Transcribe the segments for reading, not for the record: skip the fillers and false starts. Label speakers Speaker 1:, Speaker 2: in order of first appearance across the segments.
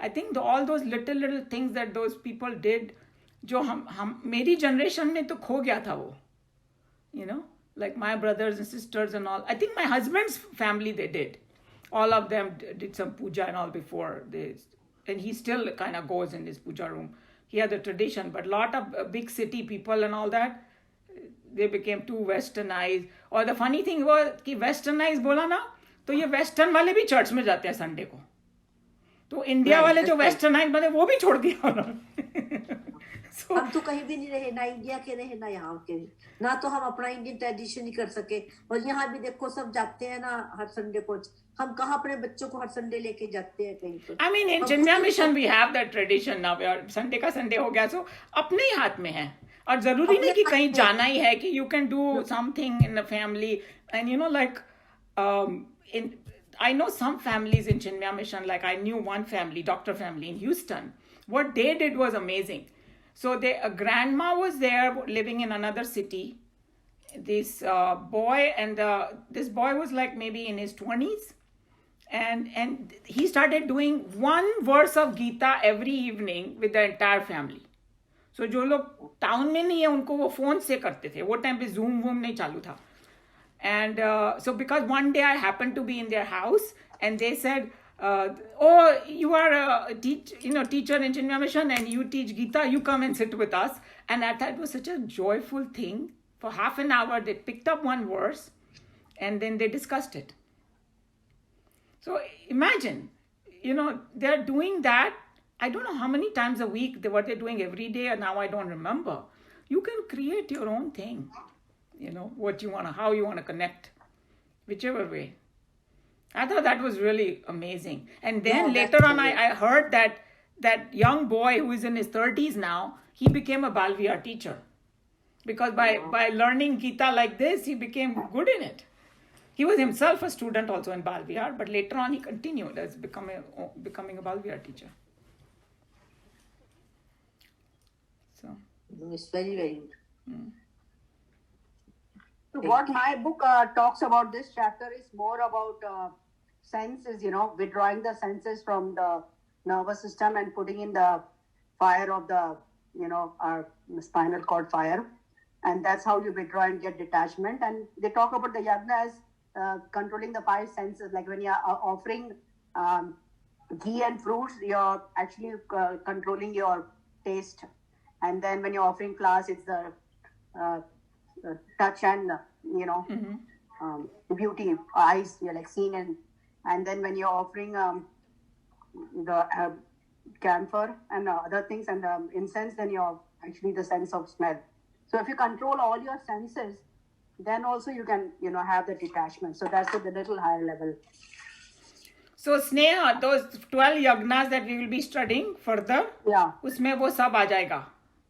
Speaker 1: I think all those little things that those people did, जो हम मेरी generation में तो खो गया था वो, you know, like my brothers and sisters and all. I think my husband's family, they did. All of them did some puja and all before this. And he still kind of goes in his puja room. He had the tradition, but a lot of big city people and all that, they became too westernized. Or the funny thing was कि westernized बोला ना, तो ये western वाले भी church में जाते हैं Sunday को. तो इंडिया वाले जो westernized बने वो भी छोड़ दिया उन्होंने.
Speaker 2: So, हम तो कहीं भी नहीं रहे, ना इंडिया के रहे ना यहाँ के, ना तो हम अपना इंडियन ट्रेडिशन ही कर सके. और यहाँ भी देखो सब जाते हैं ना हर संडे को. हम कहाँ अपने बच्चों को हर संडे लेके जाते हैं कहीं पर.
Speaker 1: I mean in Chinmaya Mission we have that tradition now. Sunday का संडे हो गया, so अपने ही हाथ में है. और जरूरी नहीं कि कहीं जाना ही है, कि you can do something in the family. And you know, like I know some families in Chinmaya Mission, like I knew one family, doctor family in Houston. What they did was amazing. So a grandma was there living in another city. This boy, and this boy was like maybe in his 20s. And he started doing one verse of Geeta every evening with the entire family. So जो लोग town में नहीं है उनको वो phone से करते थे. वो टाइम पे जूम वूम नहीं चालू था. And so because one day I happened to be in their house and they said, oh, you are a teacher in Chinmaya Mission and you teach Geeta, you come and sit with us. And I thought it was such a joyful thing. For half an hour, they picked up one verse and then they discussed it. So imagine, they're doing that. I don't know how many times a week, what they're doing every day, and now I don't remember. You can create your own thing, what you want to, how you want to connect, whichever way. I thought that was really amazing. And then later on, I heard that young boy who is in his 30s now, he became a Bal Vihar teacher. Because by learning Geeta like this, he became good in it. He was himself a student also in Bal Vihar, but later on he continued as becoming a Bal Vihar teacher. So
Speaker 2: it's very, very good.
Speaker 3: So what my book talks about this chapter is more about senses, withdrawing the senses from the nervous system and putting in the fire of the, our spinal cord fire. And that's how you withdraw and get detachment. And they talk about the yagna as controlling the 5 senses. Like when you're offering ghee and fruits, you're actually controlling your taste. And then when you're offering flowers, it's the touch and, beauty, eyes, you're like seeing. And then when you're offering the camphor and other things and incense, then you're actually the sense of smell. So if you control all your senses, then also you can, have the detachment. So that's at the little higher level.
Speaker 1: So Sneha, those 12 yagnas that we will be studying further, usme wo sab aa jayega.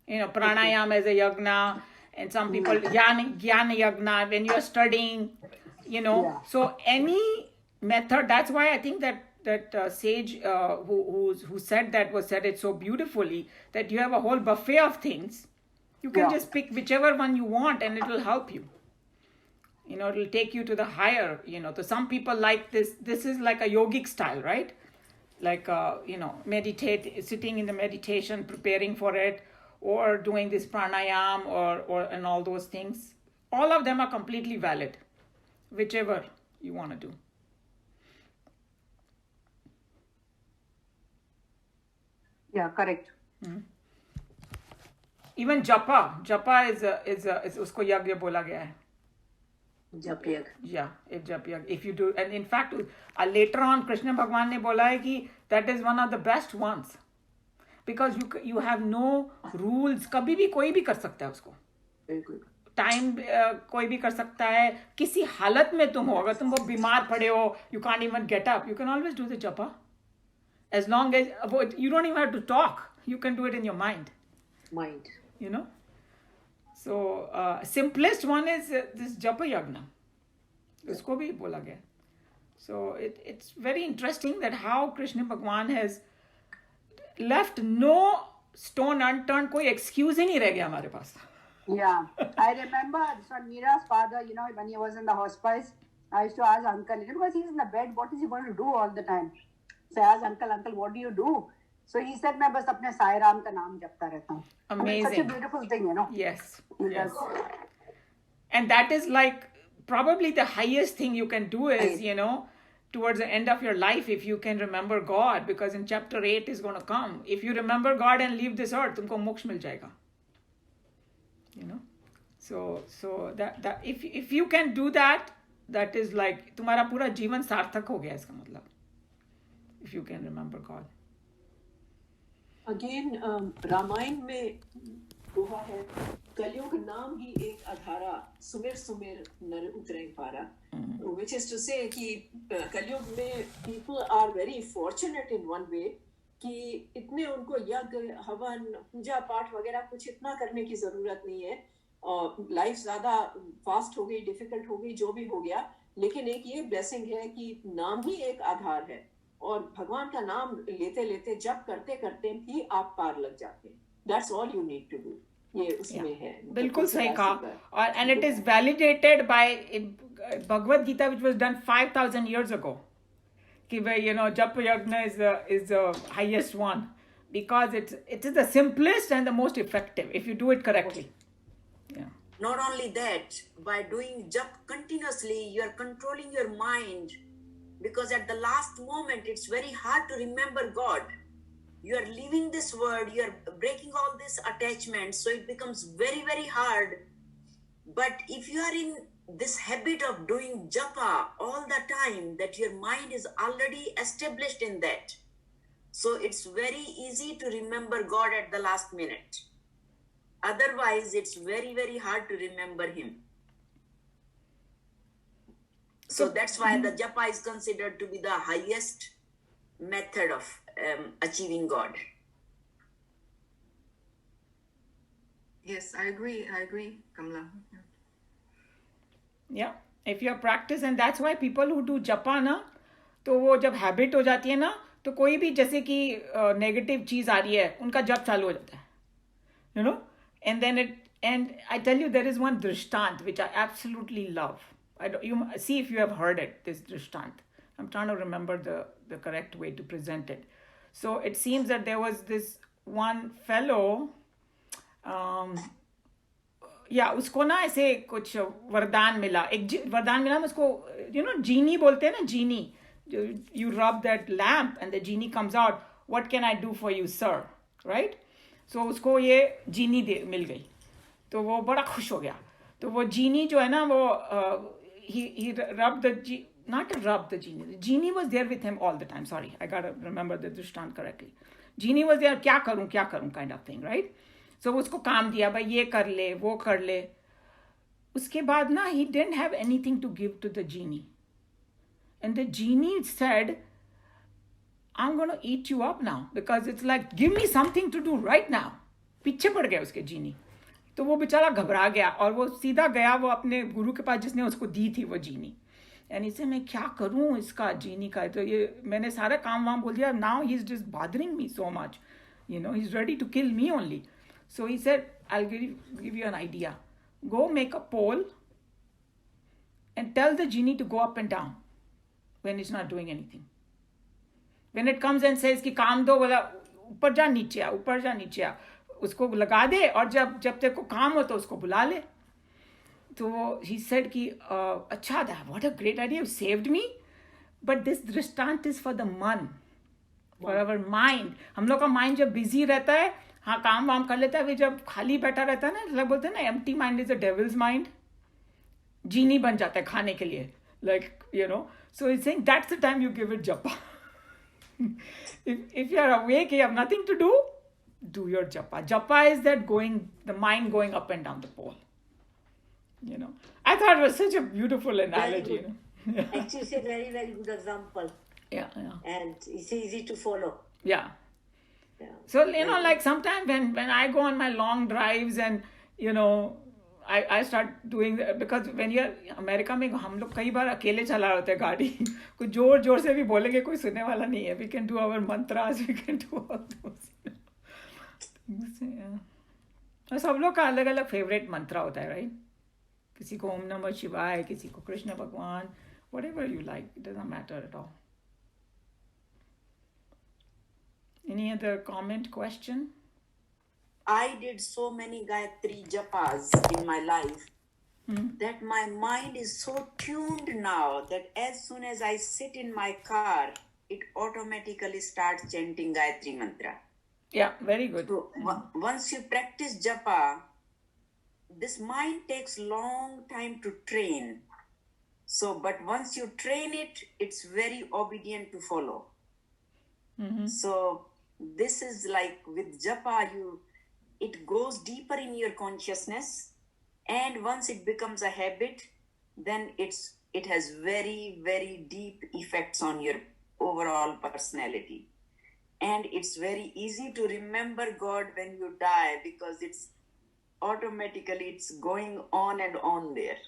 Speaker 1: Pranayam as a yagna, and some people jnana yagna when you are studying, So any method. That's why I think that sage who said it so beautifully, that you have a whole buffet of things. You can just pick whichever one you want and it will help you. It will take you to the higher, So some people like this. This is like a yogic style, right? Like, meditate, sitting in the meditation, preparing for it, or doing this pranayam or and all those things. All of them are completely valid, whichever you want to do.
Speaker 3: Yeah, correct.
Speaker 1: Mm-hmm. Even japa is usko yagya bola gaya hai.
Speaker 2: Jap yag.
Speaker 1: Yeah, it's jap yag. If you do, and in fact, later on, Krishna Bhagwan ne bola hai ki that is one of the best ones, because you have no rules. कभी भी कोई भी कर सकता है उसको.
Speaker 2: बिल्कुल.
Speaker 1: Time कोई भी कर सकता है. किसी हालत में तुम हो, अगर तुम बीमार पड़े हो, you can't even get up, you can always do the japa. As long as you don't even have to talk, you can do it in your mind. So simplest one is this japa yagna. Usko bhi bola gaya. So it's very interesting that how Krishna Bhagwan has left no stone unturned. कोई excuse ही नहीं रह गया हमारे पास.
Speaker 3: Yeah, I remember Meera's father, when he was in the hospice, I used to ask uncle, because he's in the bed, what is he going to do all the time? So I asked uncle, what do you do? So he said, मैं बस अपने साई राम का नाम जपता रहता हूँ. I mean, such a
Speaker 1: Amazing.
Speaker 3: beautiful thing, you know.
Speaker 1: Yes.
Speaker 3: Yes.
Speaker 1: And that is like probably the highest thing you can do is, towards the end of your life, if you can remember God, because in chapter 8 is going to come. If you remember God and leave this earth, तुमको मोक्ष मिल जाएगा. So that if you can do that, that is like तुम्हारा पूरा जीवन सार्थक हो गया इसका मतलब. If you can remember God.
Speaker 4: Again, Ramayan में दोहा है, कलयुग नाम ही एक अधारा, सुमिर सुमिर नर उतरे पारा. Which is to say कि कलयुग में people are very fortunate in one way कि इतने उनको यज्ञ हवन पूजा पाठ वगैरह कुछ इतना करने की जरूरत नहीं है. लाइफ ज्यादा फास्ट हो गई, डिफिकल्ट हो गई, जो भी हो गया, लेकिन एक ये ब्लेसिंग है कि नाम ही एक आधार है और भगवान का नाम लेते लेते जब करते करते ही आप पार लग जाते हैं. That's all you need to do. ये उसमें है.
Speaker 1: बिल्कुल सही कहा. और and it is validated by Bhagavad Gita which was done 5000 years ago कि जप यज्ञ is the highest one because it is the simplest and the most effective if you do it correctly.
Speaker 2: Not only that, by doing jap continuously, you are controlling your mind, because at the last moment it's very hard to remember God. You are leaving this world, you are breaking all these attachments, so it becomes very, very hard. But if you are in this habit of doing japa all the time, that your mind is already established in that, so it's very easy to remember God at the last minute. Otherwise, it's very, very hard to remember Him. So that's why the japa is considered to be the highest method of achieving God.
Speaker 4: Yes, I agree, Kamala.
Speaker 1: Yeah, if you practice, and that's why people who do japa ना, तो वो जब habit हो जाती है ना, तो कोई भी जैसे कि नेगेटिव चीज आ रही है, उनका जप चालू हो जाता है, and I tell you, there is one drishtant which I absolutely love. You see if you have heard it, this drishtant. I'm trying to remember the correct way to present it. So it seems that there was this one fellow, उसको ना ऐसे कुछ वरदान मिला, वरदान मिला. उसको जीनी बोलते हैं ना, जीनी. You rub that lamp and the genie comes out. What can I do for you, sir? Right? So उसको ये जीनी मिल गई, तो वो बड़ा खुश हो गया. तो वो जीनी जो है ना, वो he rubbed the genie. The genie was there with him all the time. Sorry, I gotta remember the drishtant correctly. Genie was there, क्या करूं kind of thing, right? So उसको काम दिया, भाई ये कर ले, वो कर ले. उसके बाद ना, he didn't have anything to give to the genie. And the genie said, I'm going to eat you up now, because it's like, give me something to do right now. पीछे पड़ गया उसके जीनी. तो वो बेचारा घबरा गया और वो सीधा गया वो अपने गुरु के पास जिसने उसको दी थी वो जीनी. एंड इसे मैं क्या करूं इसका जीनी का, तो ये मैंने सारा काम वाम बोल दिया. Now he is just bothering me so much, he is ready to kill me only. So he said, I will give you an idea. Go make a pole and tell the genie to go up and down when it's not doing anything. When it comes and says कि काम दो, बोला ऊपर जा नीचे आ, ऊपर जा नीचे आ, उसको लगा दे, और जब तेरे को काम हो तो उसको बुला ले. तो he said कि अच्छा, what a great idea, you saved me. But this dristant is for the मन, for our mind. हम लोग का माइंड जब बिजी रहता है, हाँ काम वाम कर लेता है, फिर जब खाली बैठा रहता है ना, मतलब बोलते हैं ना, empty mind is a devil's mind. जीनी बन जाता है खाने के लिए, like so he's saying that's the time you give it japa. If you are awake, you have nothing to do your japa. Japa is that the mind going up and down the pole. I thought it was such a beautiful analogy.
Speaker 2: Actually, it's a very, very good example.
Speaker 1: Yeah.
Speaker 2: And it's easy to follow.
Speaker 1: Yeah. So, like sometimes when I go on my long drives and, I start doing, because when you're America में हम लोग कई बार अकेले चला रहे होते हैं गाड़ी, कुछ जोर से भी बोलेंगे कोई सुनने वाला नहीं है. We can do our mantras, we can do all those things. और सब लोग का अलग अलग फेवरेट मंत्रा होता है, राइट? किसी को ओम नमः शिवाय, किसी को कृष्ण भगवान, whatever you like, it doesn't matter at all. Any other comment, question?
Speaker 5: I did so many Gayatri japas in my life that my mind is so tuned now that as soon as I sit in my car, it automatically starts chanting Gayatri mantra.
Speaker 1: Yeah, very good.
Speaker 5: So once you practice japa, this mind takes long time to train. So, but once you train it, it's very obedient to follow. So this is like with japa, it goes deeper in your consciousness, and once it becomes a habit, then it has very, very deep effects on your overall personality. And it's very easy to remember God when you die because it's automatically going on and on there.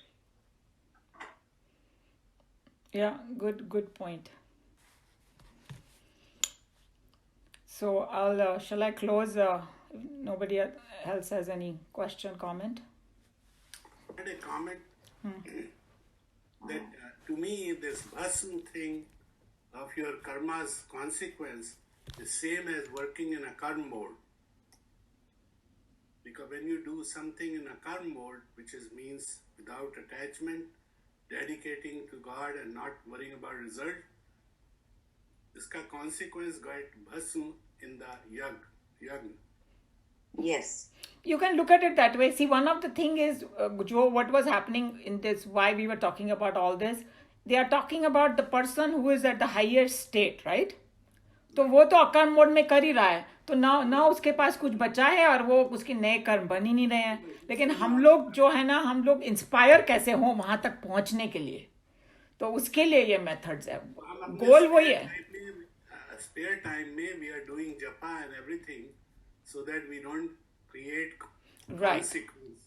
Speaker 1: Yeah, good point. So I'll shall I close? If nobody else has any question, comment.
Speaker 6: I had a comment that to me this bhasm thing of your karma's consequence is same as working in a karma mode. Because when you do something in a karma mode, which means without attachment, dedicating to God and not worrying about result, iska consequence got bhasm in the yagna.
Speaker 5: Yes.
Speaker 1: You can look at it that way. See, one of the thing is, Joe, what was happening in this, why we were talking about all this, they are talking about the person who is at the higher state, right? तो वो तो अकर्म mode में कर ही रहा है, तो ना उसके पास कुछ बचा है और वो उसके नए कर्म बन ही नहीं रहे हैं. लेकिन हम लोग जो है ना, हम लोग इंस्पायर कैसे हो वहां तक पहुंचने के लिए, तो उसके लिए ये मेथड्स है. गोल वही है.
Speaker 6: Spare time में we are doing japa and everything so that we don't create consequence.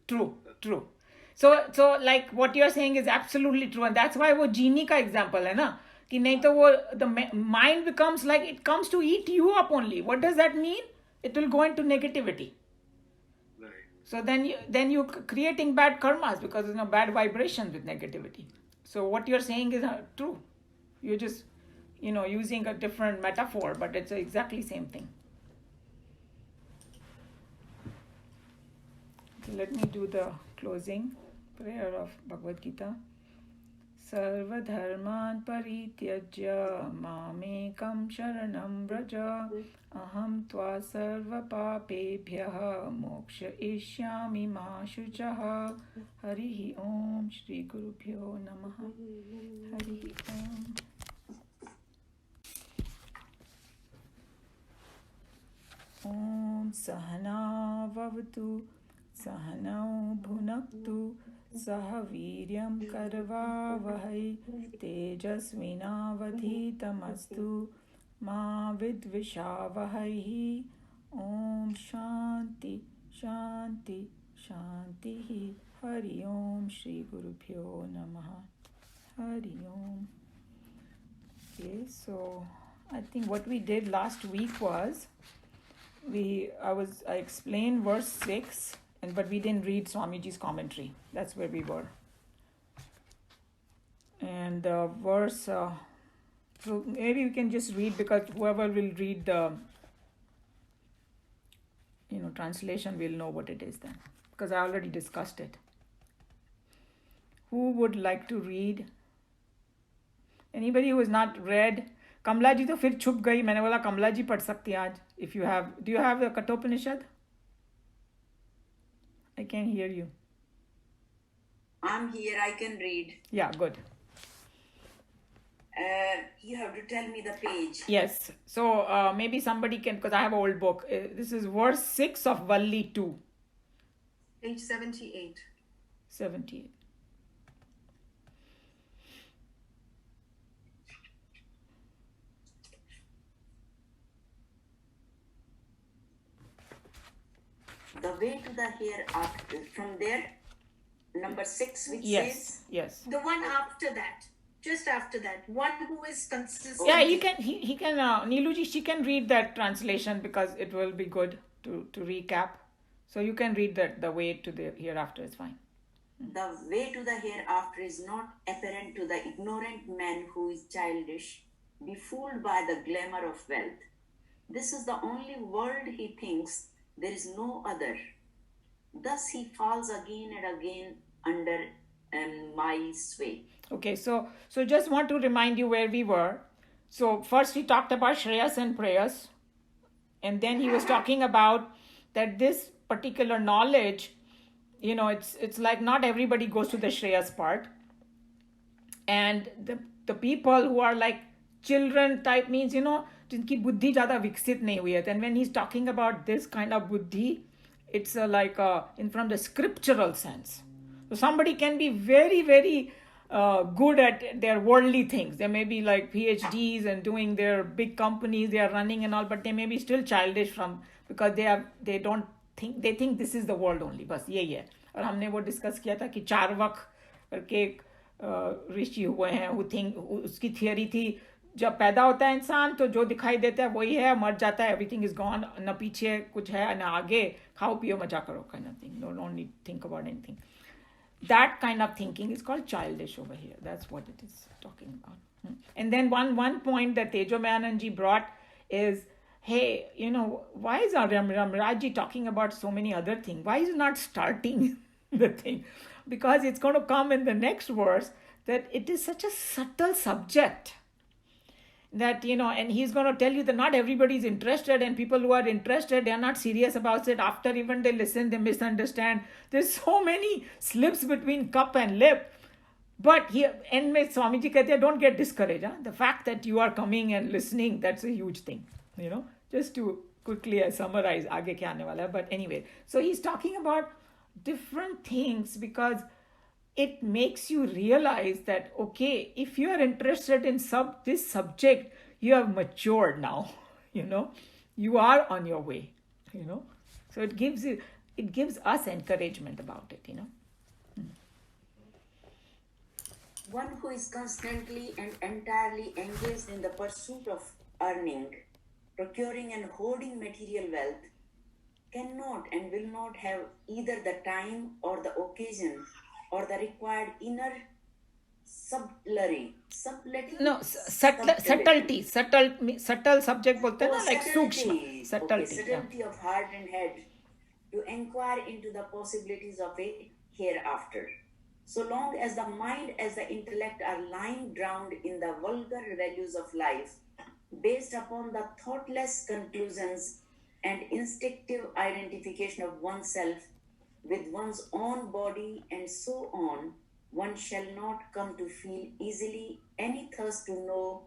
Speaker 1: True. So like what you're saying is absolutely true, and that's why वो genie का example है ना, कि नहीं तो वो the mind becomes like it comes to eat you up only. What does that mean? It will go into negativity.
Speaker 6: Right.
Speaker 1: So then you creating bad karmas because bad vibrations with negativity. So what you're saying is true. You're just using a different metaphor, but it's exactly same thing. Okay, let me do the closing prayer of Bhagavad Gita. Sarva dharman parityajya mamekam sharanam vraja aham tva sarva papebhyah moksha ishyami ma shuchaha. Harihi Om Shri Gurubhyo Namaha. Harihi Om. Om Sahana Vavatu Sahanau Bhunaktu Sahaviryam Karvavahai Tejasvinavadhitamastu Ma Vidvishavahai. Om Shanti Shanti Shanti. Hari Om Shri Gurubhyo Namaha. Hari Om. Okay, so I think what we did last week was I explained verse 6, but we didn't read Swamiji's commentary. That's where we were. And verse, so maybe we can just read, because whoever will read the translation will know what it is then, because I already discussed it. Who would like to read? Anybody who has not read? कमला जी तो फिर छुप गई. मैंने बोला कमला जी पढ़ सकती हैं आज. If you have, do you have the Kathoupanishad? I can't hear you.
Speaker 5: I'm here, I can read.
Speaker 1: Yeah, good.
Speaker 5: You have to tell me the page.
Speaker 1: Yes. So maybe somebody can, because I have an old book. This is verse 6 of Valli 2.
Speaker 7: Page 78.
Speaker 1: 78.
Speaker 5: The way to the hereafter. From there, number 6, which
Speaker 1: Yes,
Speaker 5: says?
Speaker 1: yes.
Speaker 7: The one after that. Just after that. One who is consistent.
Speaker 1: Yeah, he can, Neeluji, she can read that translation because it will be good to recap. So you can read that, the way to the hereafter is fine.
Speaker 5: The way to the hereafter is not apparent to the ignorant man who is childish, befooled by the glamour of wealth. This is the only world he thinks, there is no other. Thus he falls again and again under my sway.
Speaker 1: Okay, so just want to remind you where we were. So first he talked about Shreyas and Prayas, and then he was talking about that this particular knowledge, it's like not everybody goes to the Shreyas part, and the people who are like children type means जिनकी बुद्धि ज़्यादा विकसित नहीं हुई है. And when he's talking about this kind of buddhi, it's in from the scriptural sense. So somebody can be very, very good at their worldly things. They may be like PhDs and doing their big companies they are running and all, but they may be still childish because they think this is the world only. बस यही है. और हमने वो discuss किया था कि चार्वक करके एक ऋषि हुए हैं उसकी थियरी थी जब पैदा होता है इंसान तो जो दिखाई देता है वही है, मर जाता है, एवरीथिंग इज गॉन, न पीछे कुछ है न आगे, खाओ पियो मजा करो kind of thing. Don't need think about anything. That kind of thinking is called childish over here. That's what it is talking about. And then one point that Tejo Mayananji brought is, hey, why is Ramraji talking about so many other things? Why is he not starting the thing? Because it's going to come in the next verse that it is such a subtle subject that, and he's going to tell you that not everybody is interested, and people who are interested, they are not serious about it. After even they listen, they misunderstand. There's so many slips between cup and lip. But here, end mein Swamiji kehte hai, don't get discouraged. Huh? The fact that you are coming and listening, that's a huge thing. Just to quickly summarize, aage kya aane wala hai. But anyway, so he's talking about different things because it makes you realize that, okay, if you are interested in this subject, you have matured now, you are on your way, So it gives us encouragement about it,
Speaker 5: One who is constantly and entirely engaged in the pursuit of earning, procuring and hoarding material wealth cannot and will not have either the time or the occasion or the required inner subtlety.
Speaker 1: Subtle subject bolte na, like sukshma.
Speaker 5: Subtlety of heart and head to inquire into the possibilities of a hereafter. So long as the mind as the intellect are lying drowned in the vulgar values of life, based upon the thoughtless conclusions and instinctive identification of oneself with one's own body and so on, one shall not come to feel easily any thirst to know,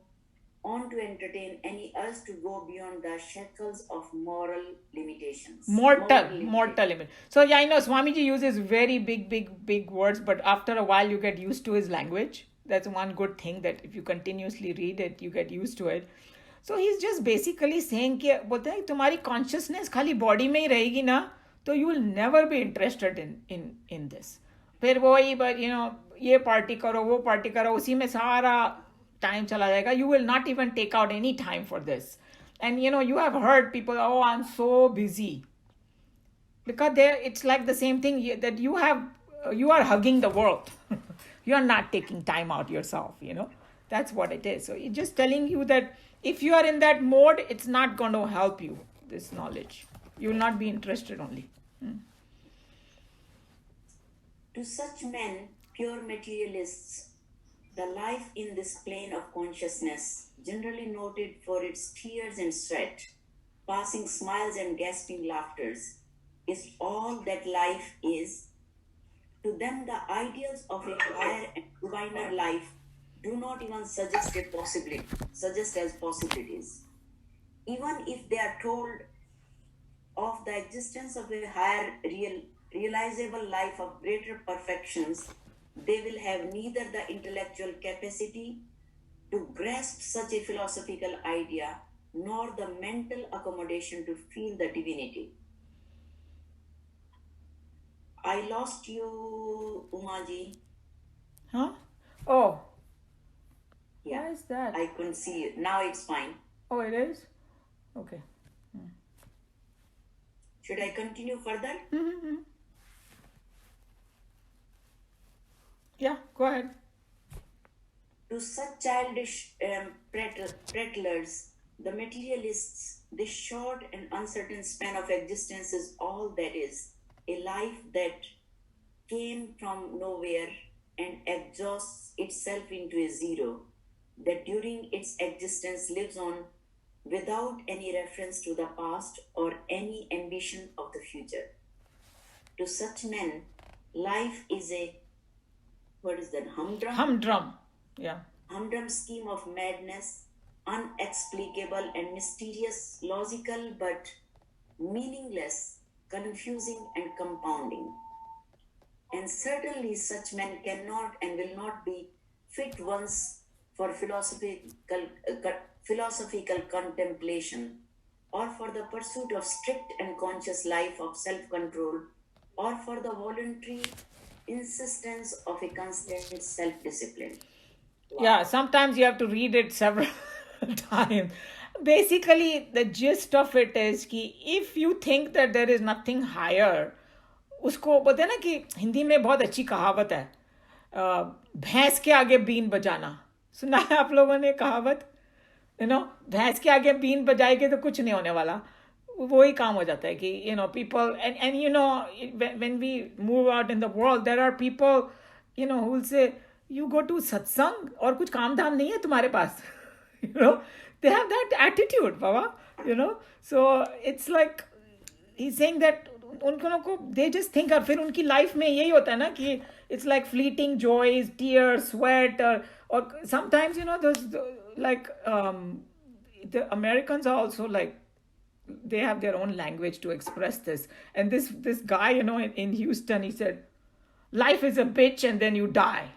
Speaker 5: on to entertain any urge to go beyond the shackles of moral limitations.
Speaker 1: Mortal limit. So yeah, I know Swamiji uses very big words, but after a while you get used to his language. That's one good thing, that if you continuously read it, you get used to it. So he's just basically saying कि बोलते हैं तुम्हारी consciousness खाली body में ही रहेगी ना, तो you will never be interested in this. फिर वही ये पार्टी करो वो पार्टी करो, उसी में सारा time chala jayega. You will not even take out any time for this. And you have heard people, oh, I'm so busy, because it's like the same thing that you are hugging the world. You are not taking time out yourself. That's what it is. So it's just telling you that if you are in that mode, it's not going to help you, this knowledge. You will not be interested only.
Speaker 5: To such men, pure materialists, the life in this plane of consciousness, generally noted for its tears and sweat, passing smiles and gasping laughters, is all that life is. To them, the ideals of a higher and diviner life do not even suggest as possibilities. Even if they are told of the existence of a higher realizable life of greater perfections, they will have neither the intellectual capacity to grasp such a philosophical idea nor the mental accommodation to feel the divinity. I lost you, Umaji.
Speaker 1: Huh? Oh.
Speaker 5: Yeah.
Speaker 1: Why is that?
Speaker 5: I couldn't see it. Now it's fine.
Speaker 1: Oh, it is? Okay.
Speaker 5: Should I continue further?
Speaker 1: Mm-hmm. Yeah, go ahead.
Speaker 5: To such childish prattlers, The materialists, this short and uncertain span of existence is all that is, a life that came from nowhere and exhausts itself into a zero, that during its existence lives on without any reference to the past or any ambition of the future. To such men, life is a, what is that, humdrum?
Speaker 1: Humdrum. Yeah.
Speaker 5: Humdrum scheme of madness, unexplicable and mysterious, logical but meaningless, confusing and compounding. And certainly such men cannot and will not be fit ones for philosophical contemplation, or for the pursuit of strict and conscious life of self-control, or for the voluntary insistence of a constant self-discipline.
Speaker 1: Yeah, sometimes you have to read it several times. Basically, the gist of it is कि if you think that there is nothing higher, उसको बोलते हैं ना कि हिंदी में बहुत अच्छी कहावत है, भैंस के आगे बीन बजाना. सुना है आप लोगों ने कहावत? भैंस के आगे बीन बजाएंगे तो कुछ नहीं होने वाला. वही काम हो जाता है कि people and when we move out in the world, there are people who will say, you go to satsang और कुछ काम धाम नहीं है तुम्हारे पास. They have that attitude, Baba. So it's like he's saying that उनको they just think, और फिर उनकी लाइफ में यही होता है ना कि it's like fleeting joys, tears, sweat, or sometimes those like the Americans are also like, they have their own language to express this. And this guy in Houston, he said, life is a bitch and then you die.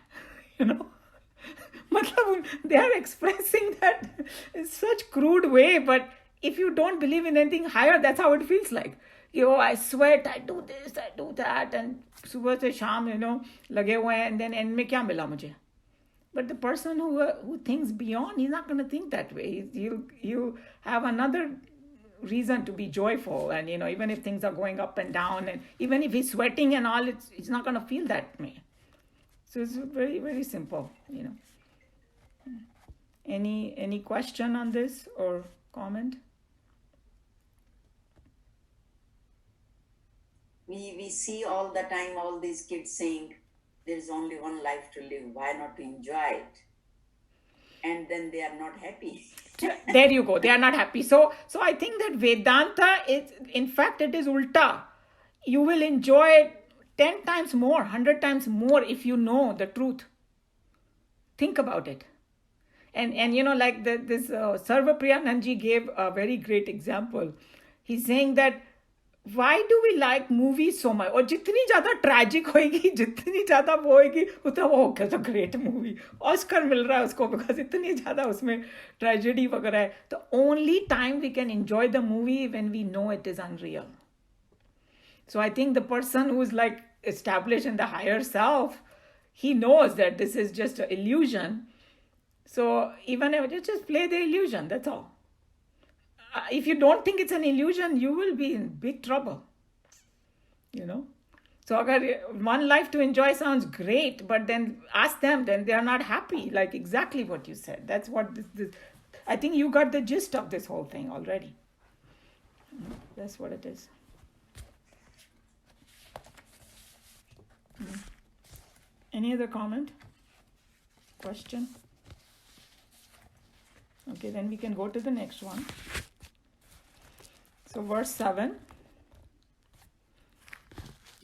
Speaker 1: They are expressing that in such crude way, but if you don't believe in anything higher, that's how it feels like. I sweat, I do this, I do that, and सुबह से शाम लगे हुए हैं, and then end में क्या मिला मुझे? But the person who thinks beyond, he's not going to think that way. He'll have another reason to be joyful, and even if things are going up and down, and even if he's sweating and all, it's not going to feel that way. So it's very, very simple. Any question on this or comment?
Speaker 5: We see all the time all these kids saying, there is only one life to live, why not to enjoy it? And then they are not happy.
Speaker 1: There you go, they are not happy. So I think that Vedanta is, in fact, it is ulta. You will enjoy it 10 times more, 100 times more if you know the truth. Think about it. And like this Sarvapriyananji gave a very great example. He's saying that why do we like movies so much? और जितनी ज़्यादा tragic होएगी, जितनी ज़्यादा वो होएगी, उतना वो क्या great movie. Oscar मिल रहा है उसको because इतनी ज़्यादा उसमें tragedy वगैरह है. The only time we can enjoy the movie when we know it is unreal. So I think the person who is like established in the higher self, he knows that this is just an illusion. So even if it just play the illusion, that's all. If you don't think it's an illusion, you will be in big trouble. So one life to enjoy sounds great, but then ask them, then they are not happy. Like exactly what you said. That's what this I think you got the gist of this whole thing already. That's what it is. Any other comment? Question? Okay, then we can go to the next one. So verse 7.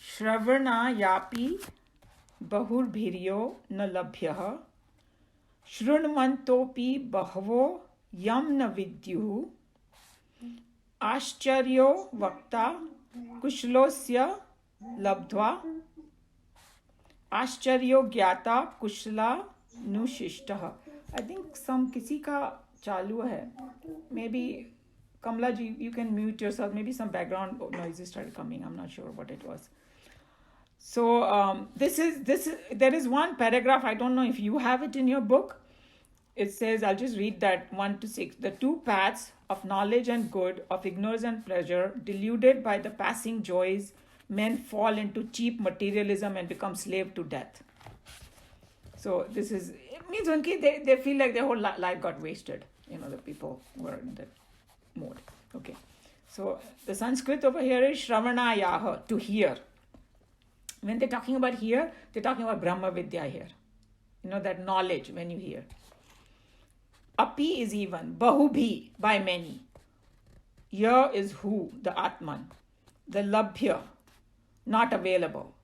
Speaker 1: Shravana yapi bahurbhiryo na labhyah shrunvantopi bahavo yam na vidyuh ascharyo vakta kushlosya labdhva आश्चर्यो ज्ञाता कुशला नुशिष्टः. I think किसी का चालू है. Maybe Kamala ji, you can mute yourself. Maybe some background noises started coming. I'm not sure what it was. So there is one paragraph. I don't know if you have it in your book. It says, I'll just read that 1 to 6. The two paths of knowledge and good, of ignorance and pleasure, deluded by the passing joys, men fall into cheap materialism and become slave to death. So this is, it means they feel like their whole life got wasted. the people were in that mode. Okay. So the Sanskrit over here is Shravanayaha, to hear. When they're talking about hear, they're talking about Brahma Vidya here. That knowledge when you hear. Api is even, Bahu bhi, by many. Ya is who, the Atman. The Labhya, not available.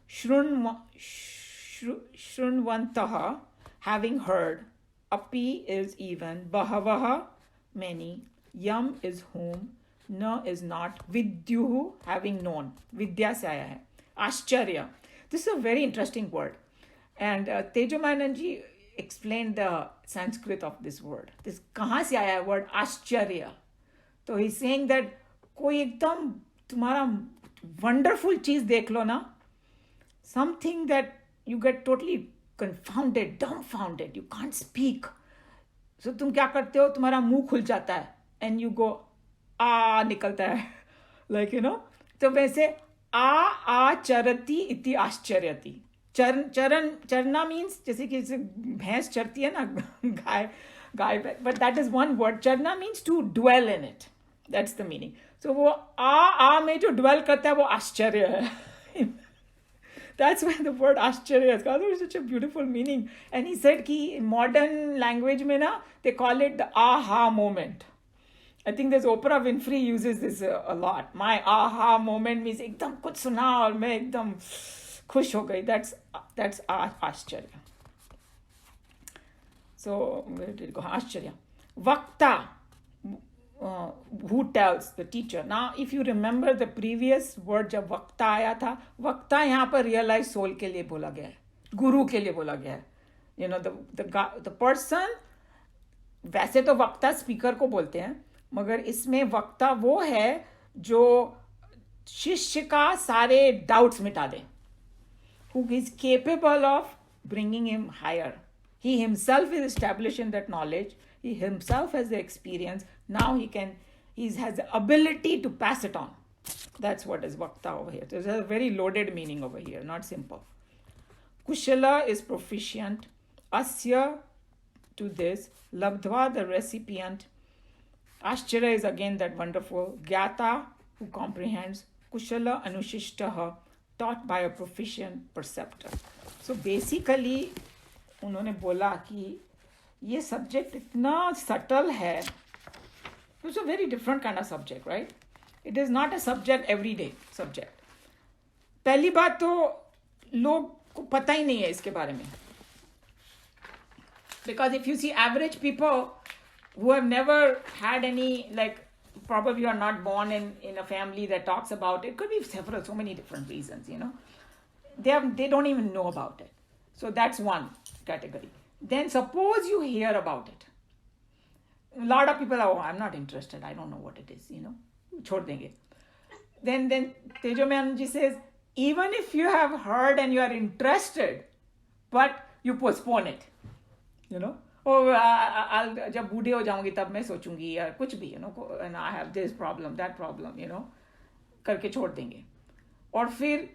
Speaker 1: Shrunvantaha, having heard. Api is even, Bahavaha, many. Yam is whom. Na is not. Vidyuhu, having known. Vidya se aaya hai. Ashcharya. This is a very interesting word. And Tejomananji explained the Sanskrit of this word. This kahan se aaya hai word Ashcharya. So he's saying that कोई एकदम तुम्हारा wonderful चीज देख लो ना, something that you get totally confounded, dumbfounded, you can't speak. So तुम क्या करते हो, तुम्हारा मुंह खुल जाता है and you go निकलता है, like तो वैसे चरती इति आश्चर्यति. चरना means जैसे कि भैंस चरती है ना, गाय, but that is one word. Charna means to dwell in it. That's the meaning. So वो में जो dwell करता है वो आश्चर्य है. That's why the word आश्चर्य has got such a beautiful meaning. And he said कि in modern language में ना, they call it the aha moment. I think there's Oprah Winfrey uses this a lot. My aha moment means एकदम कुछ सुना और मैं एकदम खुश हो गई. That's आश्चर्य. So where did it go? Ashcharya. Vakta, who tells, the teacher. Now, if you remember the previous word, जब वक्ता आया था, वक्ता यहाँ पर realized soul के लिए बोला गया है, गुरु के लिए बोला गया है. The person, वैसे तो वक्ता स्पीकर को बोलते हैं, मगर इसमें वक्ता वो है जो शिष्य का सारे डाउट्स मिटा दे, who is capable of bringing him higher. He himself is established in that knowledge. He himself has the experience. Now he has the ability to pass it on. That's what is Vakta over here. There's a very loaded meaning over here, not simple. Kushala is proficient. Asya, to this. Labdhva, the recipient. Ashchara is again that wonderful. Gyata, who comprehends. Kushala anushishtaha, taught by a proficient perceptor. So basically, उन्होंने बोला कि ये subject इतना subtle है. It's a very different kind of subject, right? It is not a subject everyday subject. पहली बात तो लोग को पता ही नहीं है इसके बारे में, because if you see average people who have never had any, like, probably you are not born in a family that talks about it. Could be so many different reasons, they don't even know about it. So that's one category. Then suppose you hear about it. A lot of people are, I'm not interested, I don't know what it is, chhod denge. Then Tejomanji says, even if you have heard and you are interested, but you postpone it, I'll जब बूढ़े हो जाऊंगी तब मैं सोचूंगी या कुछ भी, and I have this problem, that problem, करके छोड़ देंगे. और फिर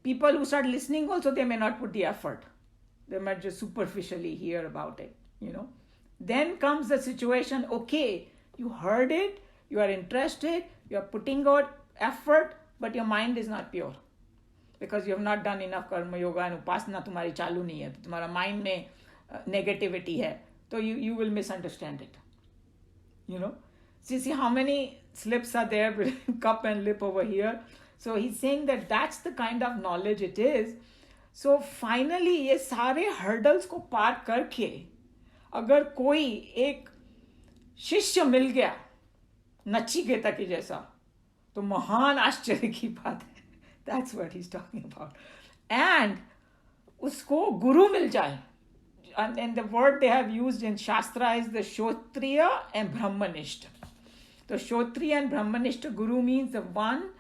Speaker 1: people who start listening also, they may not put the effort. They might just superficially hear about it, Then comes the situation, okay, you heard it, you are interested, you are putting out effort, but your mind is not pure. Because you have not done enough karma yoga and upasana तुम्हारी चालू नहीं है, तुम्हारा mind में negativity hai, so you will misunderstand it. See how many slips are there between cup and lip over here. So he's saying that that's the kind of knowledge it is. So finally ये सारे hurdles को पार करके अगर कोई एक शिष्य मिल गया नचिकेता की जैसा, तो महान आश्चर्य की बात है. That's what he's talking about. And उसको गुरु मिल जाए. And the word they have used in Shastra is the Shotriya and Brahmanishta. The Shotriya and Brahmanishta guru means the one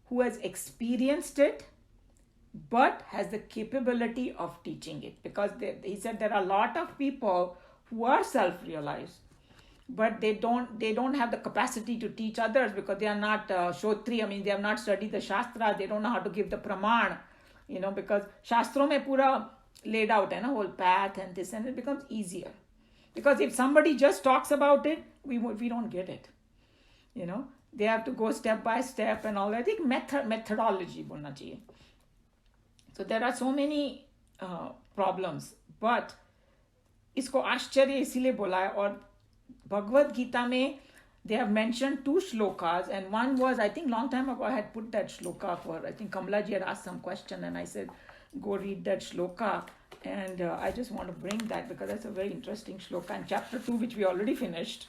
Speaker 1: who has experienced it but has the capability of teaching it. Because he said there are a lot of people who are self-realized, but they don't have the capacity to teach others because they are not Shotriya, means they have not studied the Shastra, they don't know how to give the Praman, because Shastro mein pura laid out, whole path and this, and it becomes easier. Because if somebody just talks about it, we don't get it. They have to go step by step and all. I think methodology bolna chahiye. So there are so many problems, but इसको आश्चर्य इसीलिए बोला है. और भगवद गीता में they have mentioned 2 shlokas, and one was, I think long time ago I had put that shloka for, I think Kamala ji had asked some question and I said go read that shloka, and I just want to bring that because that's a very interesting shloka in chapter 2, which we already finished.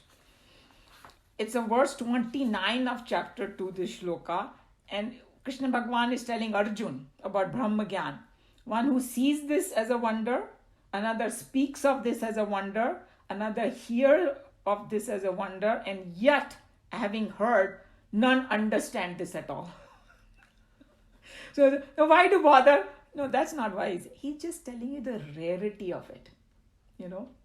Speaker 1: It's a verse 29 of chapter 2, this shloka, and Krishna Bhagwan is telling Arjun about Brahma Gyan. One who sees this as a wonder, another speaks of this as a wonder, another hears of this as a wonder, and yet, having heard, none understand this at all. So why do bother? No, that's not wise. He's just telling you the rarity of it.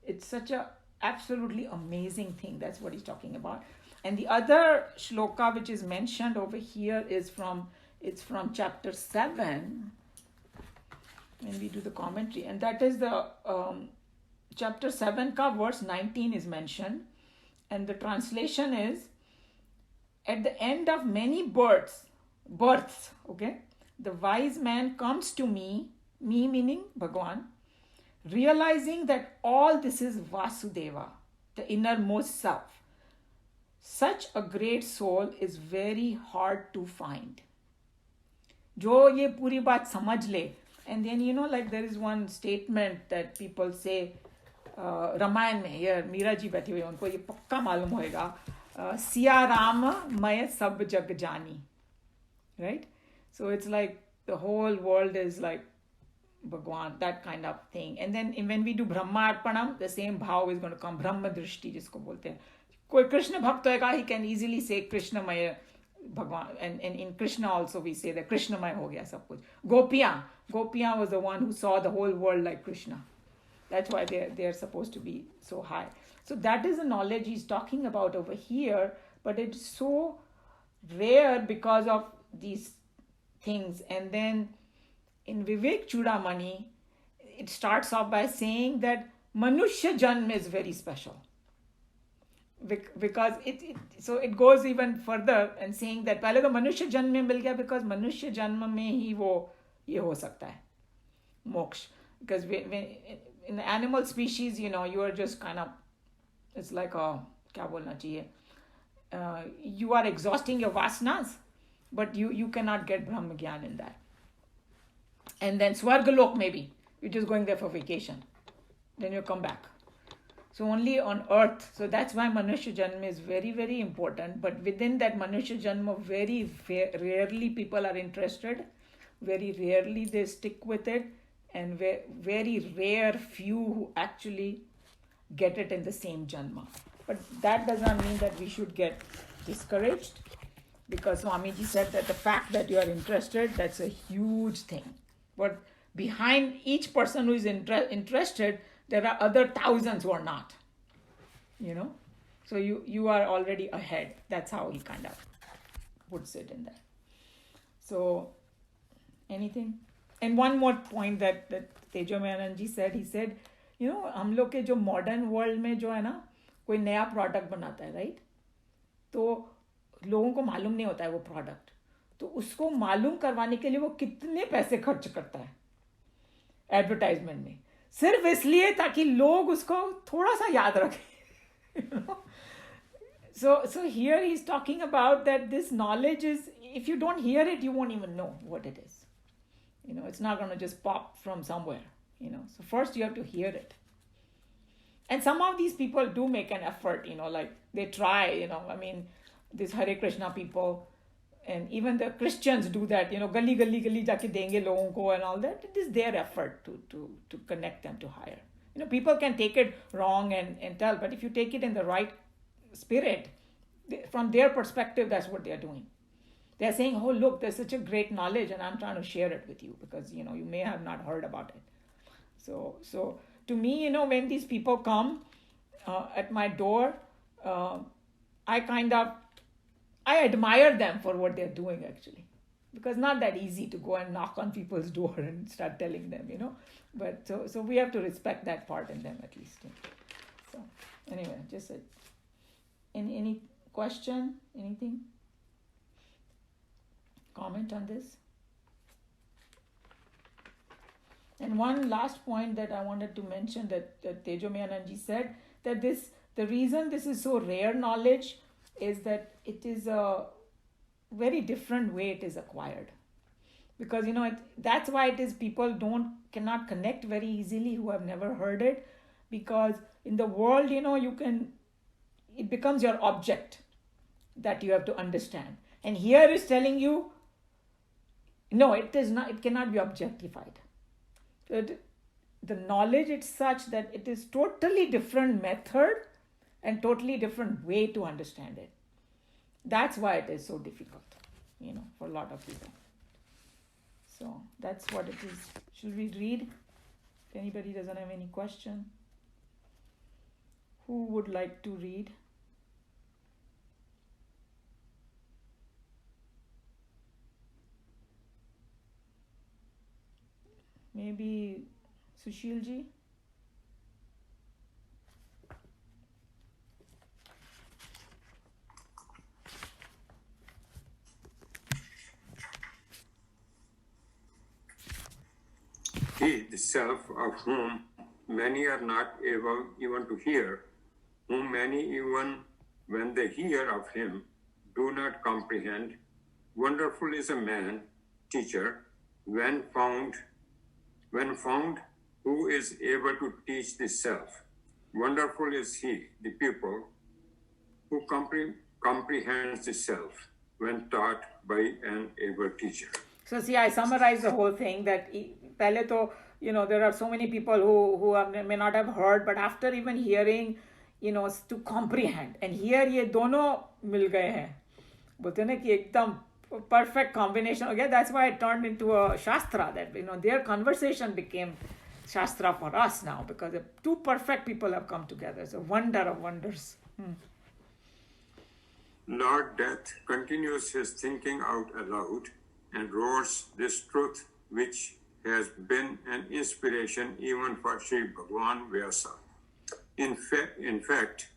Speaker 1: It's such a absolutely amazing thing. That's what he's talking about. And the other shloka which is mentioned over here is from chapter 7, when we do the commentary, and that is the chapter 7 ka verse 19 is mentioned, and the translation is, at the end of many births, okay, the wise man comes to me meaning Bhagwan, realizing that all this is Vasudeva, the innermost self. Such a great soul is very hard to find. जो ये पूरी बात समझ ले, and then like there is one statement that people say, Ramayan में, ये मीरा जी बैठी हुई, उनको ये पक्का मालूम होगा, सिया राम मैं सब जग जानी, right? So it's like the whole world is like Bhagwan, that kind of thing. And then when we do Brahma Arpanam, the same bhav is going to come, Brahma Drishti जिसको बोलते हैं. कोई कृष्ण भक्त होगा, he can easily say Krishnamaya Bhagwan, and in Krishna also we say that Krishnamaya हो गया सब कुछ. Gopiya was the one who saw the whole world like Krishna. That's why they are supposed to be so high. So that is the knowledge he's talking about over here, but it's so rare because of these things. And then in Vivek Chudamani, it starts off by saying that Manushya Janma is very special. Because it goes even further and saying that पहले तो मनुष्य जन्म में मिल गया, because मनुष्य जन्म में ही वो ये हो सकता है मोक्ष. Because when in the animal species, you are just kind of, it's like a, क्या बोलना चाहिए, you are exhausting your vasanas, but you cannot get Brahma Gyan in that. And then Swargalok maybe, you're just going there for vacation, then you come back. So only on earth. So that's why Manushya Janma is very, very important. But within that Manushya Janma, very rarely people are interested. Very rarely they stick with it. And very rare few who actually get it in the same Janma. But that does not mean that we should get discouraged. Because Swamiji said that the fact that you are interested, that's a huge thing. But behind each person who is interested, there are other thousands who are not, So you are already ahead. That's how he kind of puts it in there. So, anything? And one more point that Tejo Menon ji said, he said, हम लोग के जो modern world में जो है ना, कोई नया product बनाता है, right? तो लोगों को मालूम नहीं होता है वो product. तो उसको मालूम करवाने के लिए वो कितने पैसे खर्च करता है advertisement में, सिर्फ इसलिए ताकि लोग उसको थोड़ा सा याद रखें. So here he's talking about that this knowledge is, if you don't hear it, you won't even know what it is. It's not going to just pop from somewhere. So first you have to hear it. And some of these people do make an effort, like they try, this Hare Krishna people, and even the Christians do that, gali jaake denge logon ko and all that. It is their effort to connect them to higher. People can take it wrong and tell, but if you take it in the right spirit, from their perspective, that's what they're doing. They're saying, oh, look, there's such a great knowledge and I'm trying to share it with you because, you may have not heard about it. So to me, when these people come at my door, I admire them for what they're doing actually, because not that easy to go and knock on people's door and start telling them, but so we have to respect that part in them at least. So So anyway, just any question, anything? Comment on this? And one last point that I wanted to mention that Tejomi Anandji said, that the reason this is so rare knowledge is that it is a very different way it is acquired. Because that's why it is people cannot connect very easily who have never heard it, because in the world it becomes your object that you have to understand, and here is telling you no, it is not, it cannot be objectified. The knowledge is such that it is totally different method and totally different way to understand it. That's why it is so difficult, for a lot of people. So that's what it is. Should we read? If anybody doesn't have any question, who would like to read? Maybe Sushilji?
Speaker 8: He, the self of whom many are not able even to hear, whom many even when they hear of him do not comprehend. Wonderful is a man, teacher, when found, who is able to teach the self. Wonderful is he, the pupil, who comprehends the self when taught by an able teacher.
Speaker 1: So see, I summarized the whole thing that pehle to, there are so many people who may not have heard, but after even hearing, to comprehend. And here ये दोनों मिल गए हैं. बोलते ना कि एकदम perfect combination. Okay, that's why it turned into a shastra, that their conversation became shastra for us now, because two perfect people have come together. It's a wonder of wonders.
Speaker 8: Lord Death continues his thinking out aloud and roars this truth which has been an inspiration even for Sri Bhagwan Vyasa. In fact,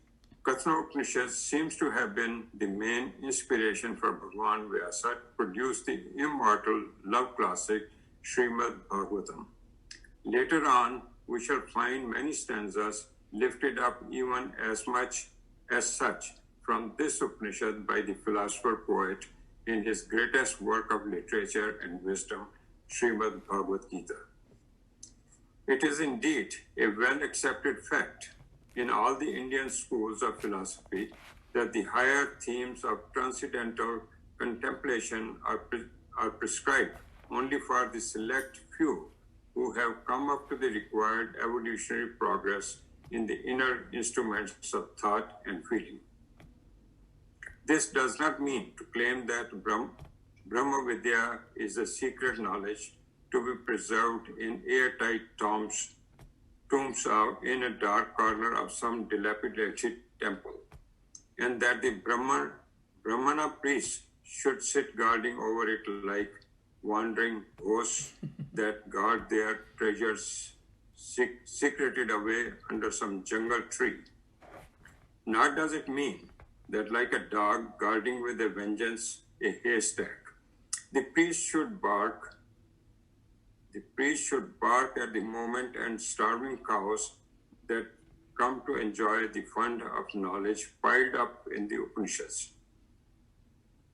Speaker 8: Kathoupanishad seems to have been the main inspiration for Bhagwan Vyasa to produce the immortal love classic Srimad Bhagavatam. Later on, we shall find many stanzas lifted up even as much as such from this Upanishad by the philosopher poet in his greatest work of literature and wisdom, Srimad Bhagavad Gita. It is indeed a well-accepted fact in all the Indian schools of philosophy that the higher themes of transcendental contemplation are prescribed only for the select few who have come up to the required evolutionary progress in the inner instruments of thought and feeling. This does not mean to claim that Brahma Vidya is a secret knowledge to be preserved in airtight tombs in a dark corner of some dilapidated temple, and that the Brahmana priests should sit guarding over it like wandering ghosts that guard their treasures secreted away under some jungle tree. Nor does it mean that, like a dog guarding with a vengeance a haystack, the priest should bark at the moment and starving cows that come to enjoy the fund of knowledge piled up in the Upanishads.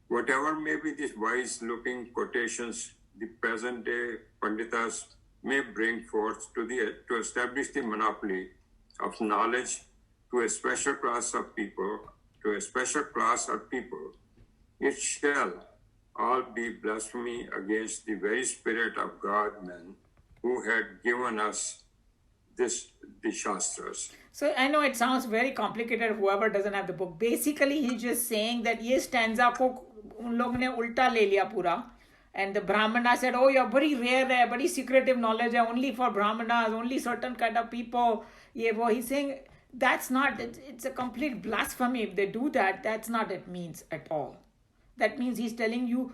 Speaker 8: Whatever may be the wise-looking quotations the present-day Panditas may bring forth to establish the monopoly of knowledge to a special class of people, it shall all be blasphemy against the very spirit of God-man who had given us the Shastras.
Speaker 1: So I know it sounds very complicated, whoever doesn't have the book. Basically, he's just saying that ये stanza को उन लोग ने उल्टा ले लिया पूरा. And the Brahmana said, oh, you're very rare hai, very secretive knowledge hai, only for Brahmanas, only certain kind of people. He's saying that's not, it's a complete blasphemy. If they do that, that's not what it means at all. That means he's telling you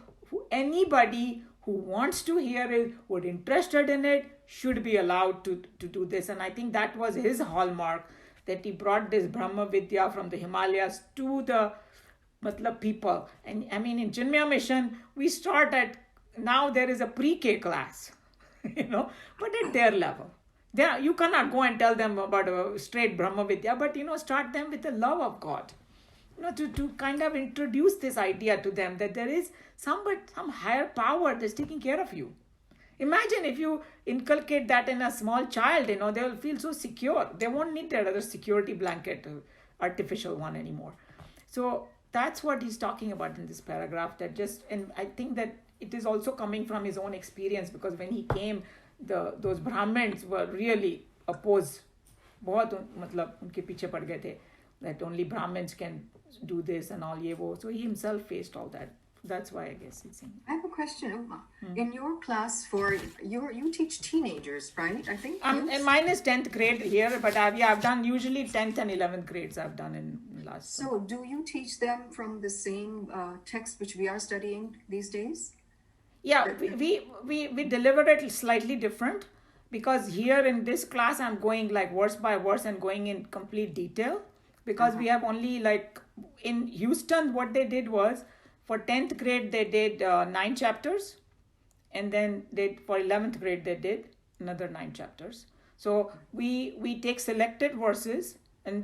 Speaker 1: anybody who wants to hear it, who is interested in it, should be allowed to do this. And I think that was his hallmark, that he brought this Brahma Vidya from the Himalayas to the people. And I mean, in Chinmaya Mission, we start at, now there is a pre-K class, but at their level. You cannot go and tell them about a straight Brahma Vidya, but, start them with the love of God. To kind of introduce this idea to them that there is some higher power that's taking care of you. Imagine if you inculcate that in a small child, they will feel so secure. They won't need that other security blanket, artificial one anymore. So that's what he's talking about in this paragraph. And I think that it is also coming from his own experience, because when he came, those Brahmins were really opposed. बहुत उनके पीछे पड़ गए थे, that only Brahmins can do this and all ye wo. So he himself faced all that. That's why I guess he's saying.
Speaker 9: I have a question, Uma. In your class you teach teenagers, right? I think.
Speaker 1: And mine is 10th grade here, but I've done usually 10th and 11th grades I've done in last.
Speaker 9: So do you teach them from the same text which we are studying these days?
Speaker 1: Yeah, we deliver it slightly different, because here in this class I'm going like verse by verse and going in complete detail, because we have only in Houston what they did was, for 10th grade they did 9 chapters, and then for 11th grade they did another 9 chapters. So we take selected verses, and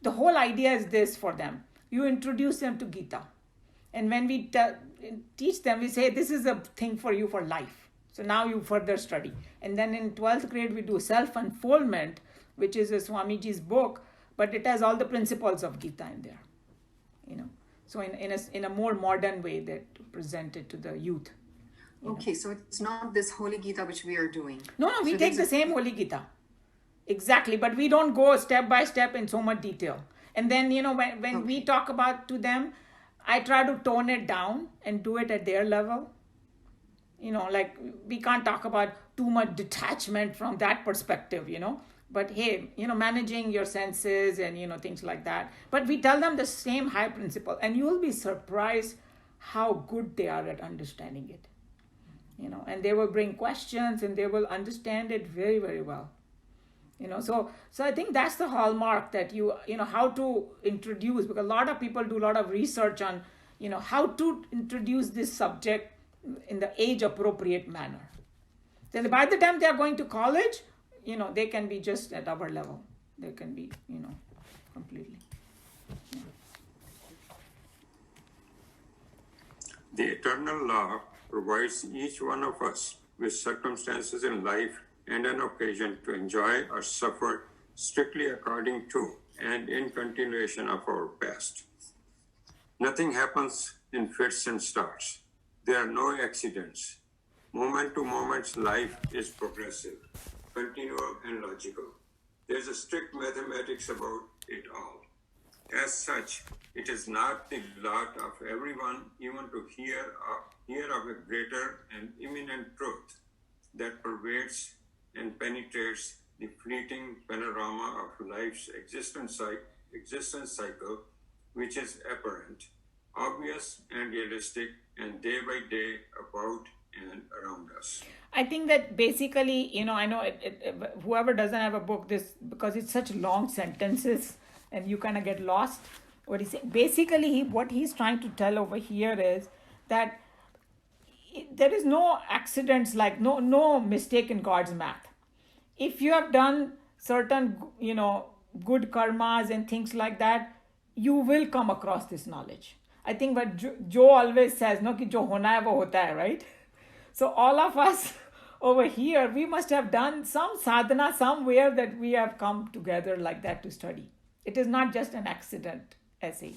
Speaker 1: the whole idea is this for them. You introduce them to Geeta, and when we teach them, we say this is a thing for you for life. So now you further study. And then in 12th grade we do self-unfoldment, which is a Swamiji's book, but it has all the principles of Geeta in there. So in a more modern way that present it to the youth.
Speaker 9: Okay, so it's not this Holy Gita which we are doing.
Speaker 1: No, we take the same Holy Gita. Exactly, but we don't go step by step in so much detail. And then, when we talk about to them, I try to tone it down and do it at their level. We can't talk about too much detachment from that perspective, But hey, managing your senses and, things like that. But we tell them the same high principle, and you will be surprised how good they are at understanding it. And they will bring questions and they will understand it very, very well. So I think that's the hallmark, that how to introduce, because a lot of people do a lot of research on, how to introduce this subject in the age appropriate manner. Then by the time they are going to college, they can be just at our level. They can be, completely. Yeah.
Speaker 8: The eternal law provides each one of us with circumstances in life and an occasion to enjoy or suffer strictly according to and in continuation of our past. Nothing happens in fits and starts. There are no accidents. Moment to moment, life is progressive, continual and logical. There's a strict mathematics about it all. As such, it is not the lot of everyone even to hear of a greater and imminent truth that pervades and penetrates the fleeting panorama of life's existence cycle, which is apparent, obvious and realistic, and day by day about and around us.
Speaker 1: I think that basically, I know whoever doesn't have a book, this, because it's such long sentences and you kind of get lost. What he's saying, basically, what he's trying to tell over here is that there is no accidents, like no mistake in God's math. If you have done certain, good karmas and things like that, you will come across this knowledge. I think what Joe always says, no, ki jo hona hai wo hota hai, right? So all of us over here, we must have done some sadhana somewhere that we have come together like that to study. It is not just an accident essay.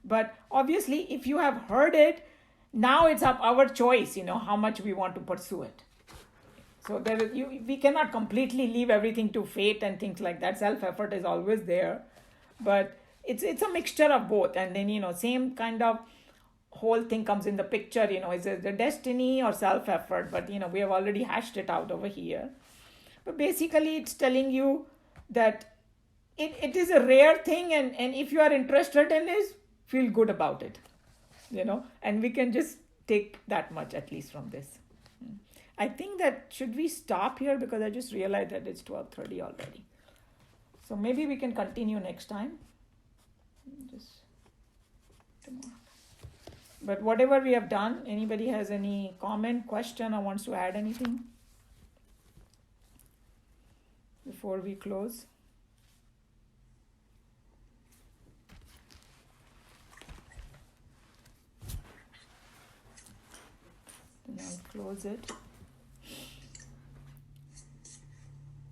Speaker 1: But obviously, if you have heard it, now it's of our choice, how much we want to pursue it. So we cannot completely leave everything to fate and things like that. Self-effort is always there. But it's a mixture of both. And then, same kind of whole thing comes in the picture, is it the destiny or self-effort? But, we have already hashed it out over here. But basically, it's telling you that it is a rare thing. And if you are interested in this, feel good about it, And we can just take that much, at least, from this. I think that should we stop here, because I just realized that it's 12:30 already. So maybe we can continue next time. Just tomorrow. But whatever we have done, anybody has any comment, question, or wants to add anything before we close? Then I'll close it.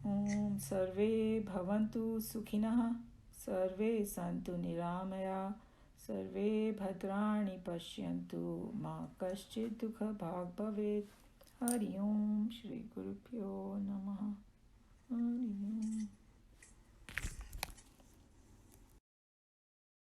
Speaker 1: Om Sarve Bhavantu Sukhinah, Sarve Santu Niramaya, Sarve Bhadrani Pashyantu, Ma Kaschid Dukha Bhag Bhavet. Hari Om Shri Guru Pyo Namaha. Hari Om.